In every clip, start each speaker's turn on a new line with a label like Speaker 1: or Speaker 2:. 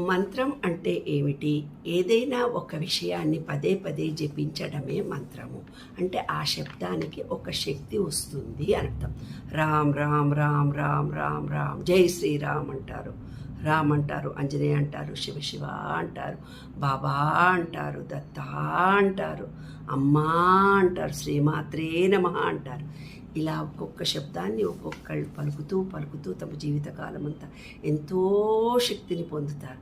Speaker 1: మంత్రం అంటే ఏమిటి? ఏదైనా ఒక విషయాన్ని పదే పదే జపించడమే మంత్రము. అంటే ఆ శబ్దానికి ఒక శక్తి వస్తుంది అని అర్థం. రామ్ రామ్ రామ్ రామ్ రామ్ రామ్ జై శ్రీరామ్ అంటారు. రామ్ అంటారు, ఆంజనేయ అంటారు, శివ శివ అంటారు, బాబా అంటారు, దత్తా అంటారు, అమ్మా అంటారు, శ్రీమాత్రే నమః అంటారు. ఇలా ఒక్కొక్క శబ్దాన్ని ఒక్కొక్కళ్ళు పలుకుతూ పలుకుతూ తమ జీవితకాలం అంతా ఎంతో శక్తిని పొందుతారు.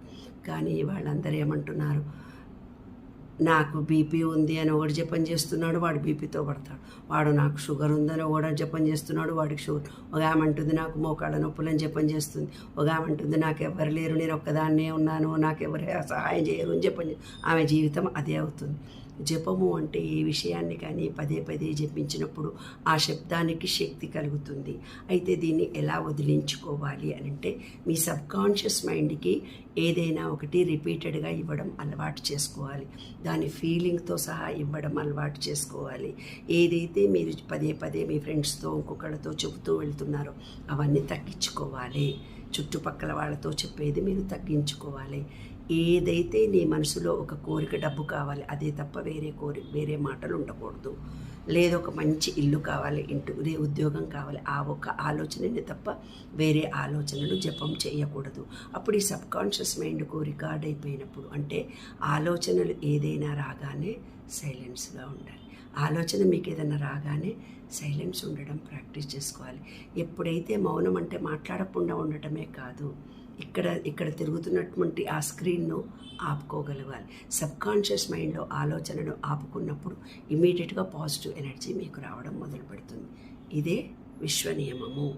Speaker 1: కానీ వాళ్ళందరూ ఏమంటున్నారు, నాకు బీపీ ఉంది అని ఒకటి జపం చేస్తున్నాడు, వాడు బీపీతో పడతాడు. వాడు నాకు షుగర్ ఉందని ఒకటి జపం చేస్తున్నాడు, వాడికి షుగర్. ఒక ఆమె అంటుంది నాకు మోకాళ్ళ నొప్పులని జపం చేస్తుంది. ఒక ఆమె అంటుంది నాకు ఎవరు లేరు, నేను ఒక్కదాన్నే ఉన్నాను, నాకు ఎవరు సహాయం చేయరు అని జపం. ఆమె జీవితం అదే అవుతుంది. జపము అంటే ఏ విషయాన్ని కానీ పదే పదే జపించినప్పుడు ఆ శబ్దానికి శక్తి కలుగుతుంది. అయితే దీన్ని ఎలా వదిలించుకోవాలి అని అంటే, మీ సబ్కాన్షియస్ మైండ్కి ఏదైనా ఒకటి రిపీటెడ్గా ఇవ్వడం అలవాటు చేసుకోవాలి. దాని ఫీలింగ్తో సహా ఇవ్వడం అలవాటు చేసుకోవాలి. ఏదైతే మీరు పదే పదే మీ ఫ్రెండ్స్తో ఇంకొకళ్ళతో చెబుతూ వెళ్తున్నారో అవన్నీ తగ్గించుకోవాలి. చుట్టుపక్కల వాళ్ళతో చెప్పేది మీరు తగ్గించుకోవాలి. ఏదైతే నీ మనసులో ఒక కోరిక, డబ్బు కావాలి అదే తప్ప వేరే మాటలు ఉండకూడదు. లేదా ఒక మంచి ఇల్లు కావాలి, ఉద్యోగం కావాలి, ఆ ఒక ఆలోచనని తప్ప వేరే ఆలోచనలు జపం చేయకూడదు. అప్పుడు ఈ సబ్కాన్షియస్ మైండ్కు రికార్డ్ అయిపోయినప్పుడు, అంటే ఆలోచనలు ఏదైనా రాగానే సైలెన్స్గా ఉండాలి. ఆలోచన మీకు ఏదైనా రాగానే సైలెన్స్ ఉండడం ప్రాక్టీస్ చేసుకోవాలి. ఎప్పుడైతే మౌనం అంటే మాట్లాడకుండా ఉండటమే కాదు, ఇక్కడ తిరుగుతున్నటువంటి ఆ స్క్రీన్ను ఆపుకోగలగాలి. సబ్కాన్షియస్ మైండ్లో ఆలోచనను ఆపుకున్నప్పుడు ఇమీడియట్గా పాజిటివ్ ఎనర్జీ మీకు రావడం మొదలు పెడుతుంది. ఇదే విశ్వ నియమము.